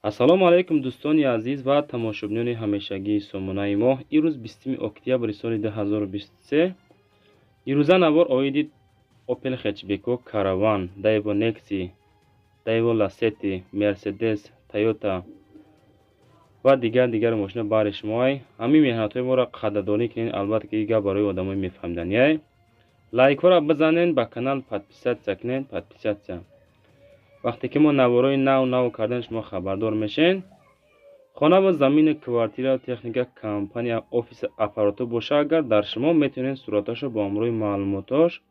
ассалому алайкум дӯстони азиз ва тамошобинони ҳамешагии сомонаи мо. ирӯз 20 октябри соли 2023. ирӯза навор оиди Opel Hatchback, Caravan, Daewoo Nexi, Daewoo Lacetti, Mercedes, Toyota ва дигар мошина баҳри шумоай. ҳамин меҳнатҳои моро қадрдонӣ кунед. албатта ки га барои одамои мефаҳмиданяй. лайкҳоро бизанед, ба канал подписатсия кунед. подписатсия вақте ки мо наворои нав кардан шумо хабардор мешен. хона ва замини квартира, техника, компания, офис, аппарату боша, агар дар шумо метавонед сураташо бо ҳамроҳи маълумотош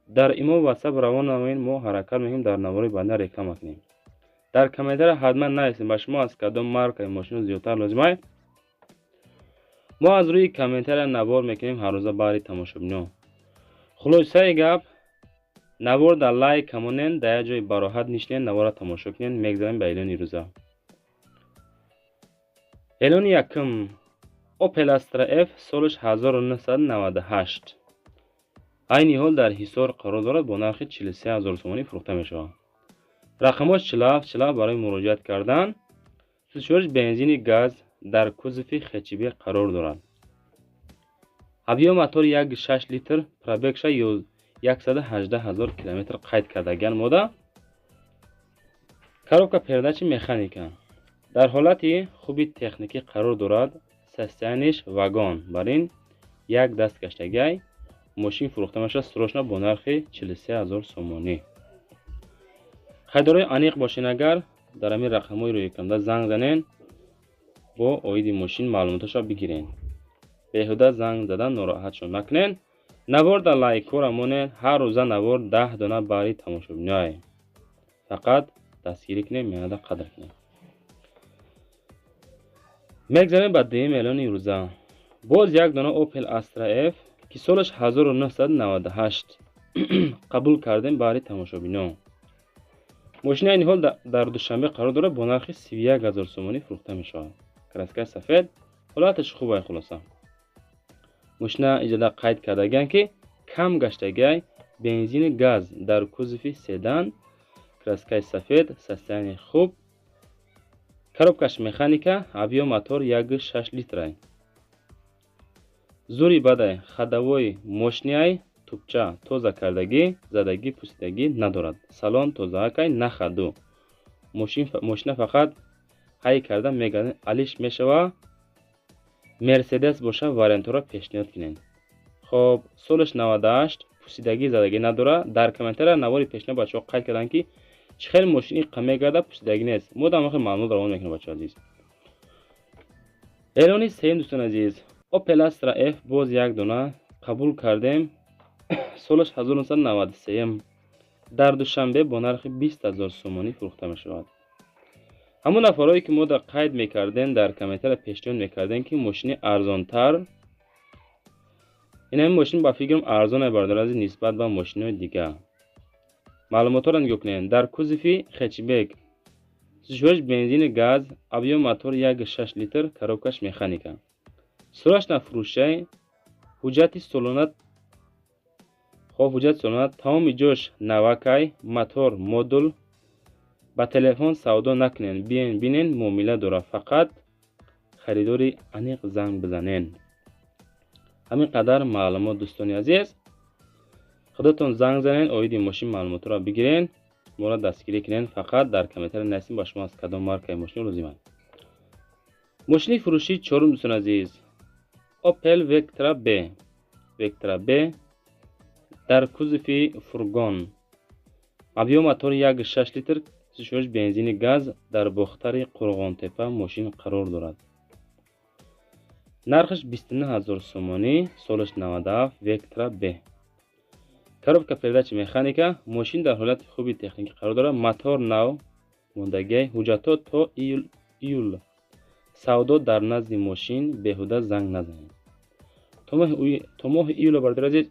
дар имо WhatsApp равона намоед. мо ҳаракат мекунем дар навори баъда реклама кунем. дар комментария ҳатман нависед ба шумо аз кадом маркаи мошина зиёдтар лозимай. мо аз рӯи комментария навор мекунем ҳар рӯза баҳри тамошобинон. хулосаи гап, навор дар лайк камонен, дар як ҷои бароҳат нишинен, навора тамошо кунен. мегзарем ба эълони рӯза. эълони якум. Opel Astra F солиш 1998. айни ҳол дар ҳисор қарор дорад, бо нархи 43000 сомонӣ фурӯхта мешавад. рақамош 47 барои муроҷиат кардан. сӯзишвориш бензини газ дар кузови хчб қарор дорад. ҳавиё мотори 1.6 литр, пробегша 118000 км қайд кардаган мода. коробка передачи механика дар ҳолати хуби техникӣ қарор дорад. состояниш вагон, бар ин як даст гаштагай мошин фурӯхта мешавад срочно бо нархи 43000 сомонӣ. хайдории аниқ бошен, агар дар ҳамин рақамҳои рӯи камда занг занен, бо оиди мошин маълумоташа бигирен. беҳуда занг задан нороҳатшон накунен. навор дар лайкҳора монед. ҳар рӯза навор 10 дона баҳри тамошобиноай. фақат дастгирӣ кунем, меҳната қадр кунем. мегзарем ба дуюм эълони рӯза. боз як дона Opel Astra F ки солаш 1998 қабул кардем баҳри тамошобинон. мошини айни ҳол дар душанбе қарор дорад, бо нархи 31000 сомонӣ фурӯхта мешавад. краскаи сафед, ҳолаташ хубай. хулоса мошина иҷода қайд кардаган ки кам гаштагай бензини газ дар кузови седан, краскаи сафед, состояние хуб. коробкаш механика, авио мотор 1.6 литрай. зури бадай, хадавои мошиниай тупча тоза кардагӣ, задагӣ, пусидагӣ надорад. салон тозаакай, нахаду. мошина фақат ҳай карда мегардад. алиш мешава. Мерседес боша, вариантҳоро пешниҳод кунед. хоб, солиш 98, пусидагӣ, задагӣ надорад. дар комментария навори пешниҳод бачаҳо қайд карданд ки чӣ хел мошини қамегада пусидагӣ нест. мо дар мохи маълумот равона мекунем бачаҳо азиз. эълони сеюм дӯстони азиз. Opel Astra F боз як дона қабул кардем. солиш 1993. дар душанбе бо нархи 20000 сомонӣ фурӯхта мешавад. ҳамон нафарое ки мо дар қайд мекардем, дар комментария пешниҳод мекардем ки мошини арзонтар, ин ҳамин мошин ба фикрам арзоне бардор азиз нисбат ба мошинои дигар. маълумотҳоро нигоҳ кунед. дар кузови хчбек сӯзишвориш бензини газ, авио мотор 1.6 литр, коробкаш механика. срочно фурӯшай. ҳуҷҷати солона, тамоми ҷош навакай, мотор модул. ба телефон савдо накунен, биен бинен, муомила дорад. фақат харидори аниқ занг бизанен. ҳамин қадар маълумот дӯстони азиз. худатон занг занен, оиди мошин маълумотро бигирен, моро дастгирӣ кунен. фақат дар комментария нависем ба шумо аз кадом маркаи мошин лозиманд. мошини фурӯшии чорум дӯстони азиз. Opel Vectra B. Vectra B дар кузови фургон. авио мотор 1.6 литр, сӯзишвориш бензини газ, дар бохтари Қурғонтепа мошин қарор дорад. нархаш 29000 сомонӣ, солиш 97. Vectra B. коробка передачи механика, мошин дар ҳолати хуби техникӣ қарор дорад. мотор нав мондагиай, ҳуҷҷатҳо то июл. савдо дар назди мошин, беҳуда занг назанед. то моҳи июл бардор азиз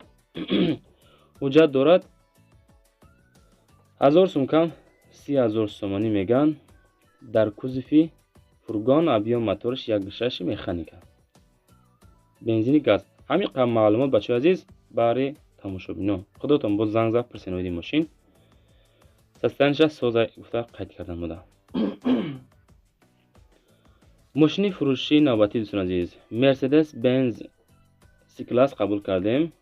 ҳуҷҷат дорад. 1000 сум кам 30000 сомонӣ меган. дар кузови фургон, авио моториш 1.6 механика, бензини газ. ҳамин қадр маълумот бачаҳои азиз баҳри тамошобинон. худотон боз занг зад пурсен оиди мошин. состоянияша соза гуфта қайд кардан буда. ماشین فروشی نوبتی دوستان عزیز مرسدس بنز سی کلاس قبول کردیم.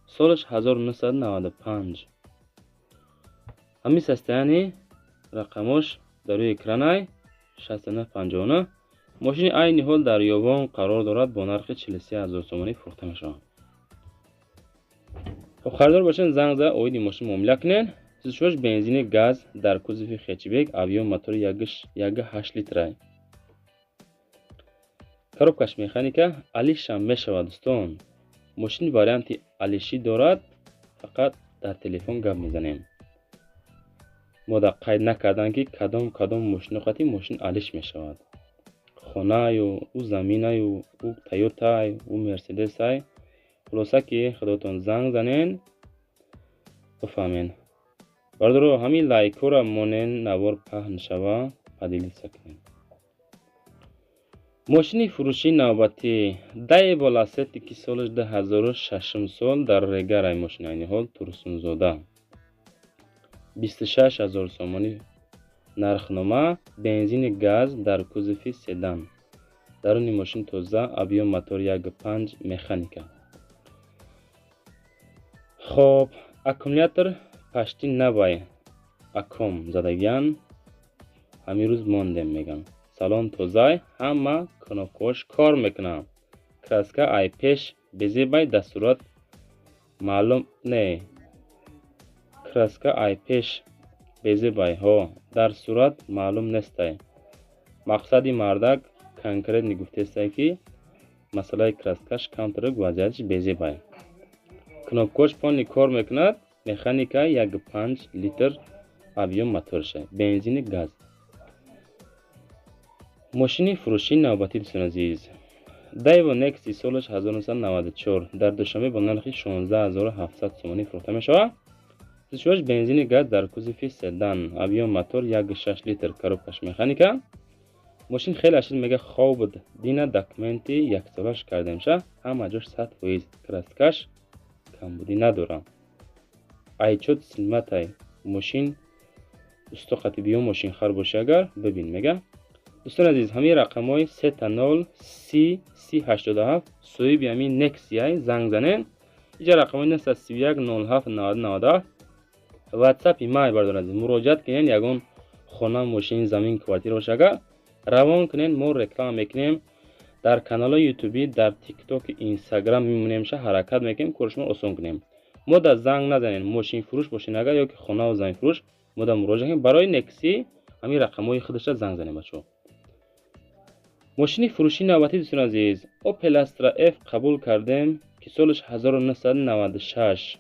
سالش 1995. همین سستانی رقمش در روی اکران 6959. ماشین عین حال در یابان قرار دارد با نرخ 43000 تومانی فروخته میشه. خب خریدار باشن زنگ زد اوید ماشین معامله کنین. 36 بنزین گاز در کوزه خچبک авио мотор 1.8 لیتر. коробкаш механика алиш هم мешавад дӯстон. ماشین варианти алиши дорад. фақат дар телефон гап мезанем. мо да қайд накардан ки кадом мошиноқати мошин алиш мешавад. хонаю у заминаю у тойотаю у мерседесай. хулоса ки худотон занг занен бифаҳмед. бардоро ҳамин лайкора монен навор паҳн шава падилиса кунед. ماشین فروشی نوبتی دایو لاستی که سالش 2006 سال در رگرای ماشین این حال تورسون زوده 26000 تومانی نرخنامه بنزین گاز در کوزه سدان درون ماشین توزه авио мотор 1.5 مکانیکا. خب اکومولاتور پشتی نبای اکوم زدگیان همین روز ماندم میگن. салон тозай ҳама кнопкаош кор мекунанд. краска ай пеш безебай дастурат маълум не. краска ай пеш безебай ҳо дар сурат маълум нестай. мақсади мардак конкретни гуфтестай ки масъалаи краскаш камтарак вазъиятиш безебай. кнопкаош полни кор мекунад. механика 1.5 литр авио моторша бензини газ. ماشین فروشی نوبتی دوستان عزیز دایو نکسی سالش 1994 در دوشنبه با نرخ 16700 تومانی فروخته می شود. 36 بنزین گاز در کوزه سدان авио мотор 1.6 لیتر коробкаш механика. ماشین خیلی اشل میگه خوب دینا داکومنتی یک سالش کرده میشه. همه جاش 100% краскаш کمبودی نداره. айчот силматай ماشین استوقتی بیو ماشین خر باشه اگر ببین میگه. دوستان عزیز همین رقم های 3 3087 صویب همین نکسی های زنگ زنین. اینجا رقم های 31 07 90 واتساپی مای بردار عزیز مراجعت کنین. یگون خانه ماشین زمین کوارتیر باشه اگر روان کنین ما رکلام میکنیم در کانال یوتیوبی در تیک تاک اینستاگرام میمونیم شه حرکت میکنیم کارش ما آسان کنیم. ما در زنگ نزنین ماشین فروش باشین اگر یا که خانه و زمین فروش ما در مراجعه کنیم برای نکسی همین رقم های خودش زنگ زنیم بچو. ماشین فروشی نوبتی دوستان عزیز اوپل استرا اف قبول کردیم که سالش 1996.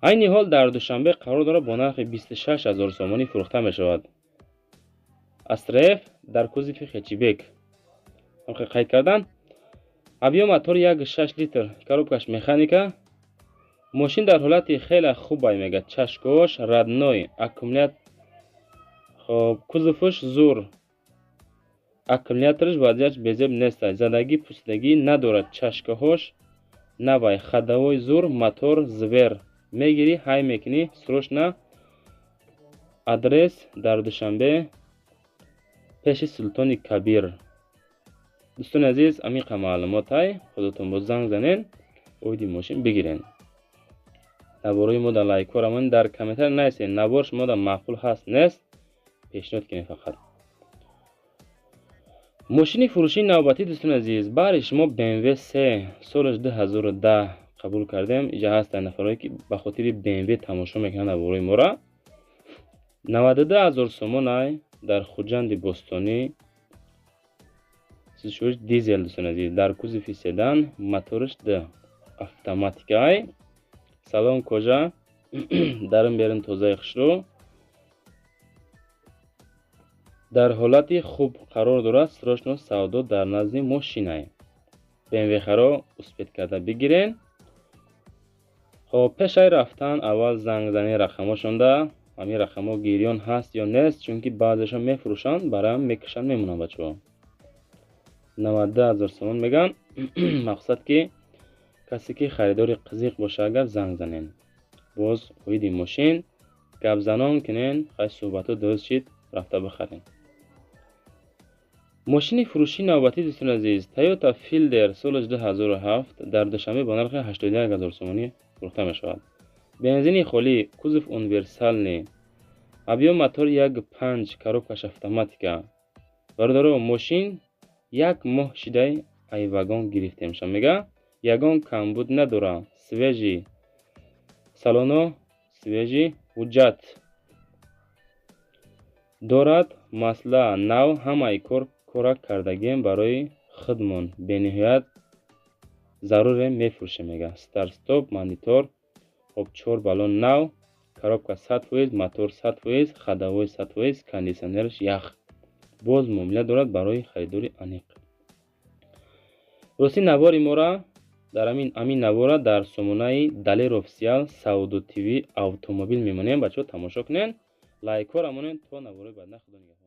عین حال در دوشنبه قرار داره با نرخ 26000 تومانی فروخته می شود. استرا اف در کوزه خچبک هم قید کردن. авио мотор 1.6 لیتر коробкаш механика. ماشین در حالت خیلی خوب میگه. چشکاش ردنوی اکومولاتور خب کوزفش زور аккумуляториш вазъиятиш безеб нестай. задагӣ пӯстагӣ надорад. чашкаҳош навай. хадавои зур мотор звер мегирӣ ҳай мекунӣ срочно. адрес дар душанбе пеши султони кабир. дӯстони азиз амиқа маълумотай худотон бо занг занен оиди мошин бигирен. наворои мо дар лайкорамон дар комментар найсен. навор шумода маъқул ҳаст нест пешниҳод кунед. фақат ماشین فروشی نوبتی دوستان عزیز برای شما BMW 3 سالش 2010 قبول کردیم. اینجا هست نفرایی که به خاطر BMW تماشا میکنن نوارای ما را. 92000 تومان در خوجند بوستانی 36 دیزل دوستان عزیز در کوزه سدان موتورش ده автоматикай. салон کجا درم بیرن توزیع خشرو در حالت خوب قرار دارد. سرچنو سودا در نزد ماشینای BMW خرا اسپید کرده بگیرین. خب پیشای رفتن اول زنگ زنی رقماشون ده همین رقما گیریان هست یا نیست چونکه بعضیشون میفروشن برام میکشن میمونن بچه‌ها. 90000 تومان میگن. مقصد که کسی که خریدار قزیق باشه اگر زنگ زنین باز اوید ماشین گپ زنان کنین خیلی صحبتو درست شید رفته بخرین. ماشین فروشی نوبتی دوستان عزیز تویوتا فیلدر سال 2007 در دوشنبه با نرخ 81000 سومانی فروخته می شود. بنزین خالی کوزف اونیورسالنی объем мотор 1.5 коробкаш автоматика. Бародаро мошин як моҳ шидай ай вагон гирифтем шуд. Мега ягон камбуд надора. Свежи салоно свежи ҳуҷҷат дорад. Масла нав ҳамаи кора кардагием барои хидмон бениҳоят заруре мефурӯшем. Мега старт стоп монитор обчор балон нав коробка 100%, мотор 100%, ходовой 100%, кондиционерш ях. Боз муомила дорад барои харидори аниқ. Рости навори мора дар амин навора дар сомонаи Далер офисиал Сауду ТВ автомобил мемонем. Бачаҳо тамошо кунен, лайкҳо рамонен то навораи баъда. Худо нигаҳбон.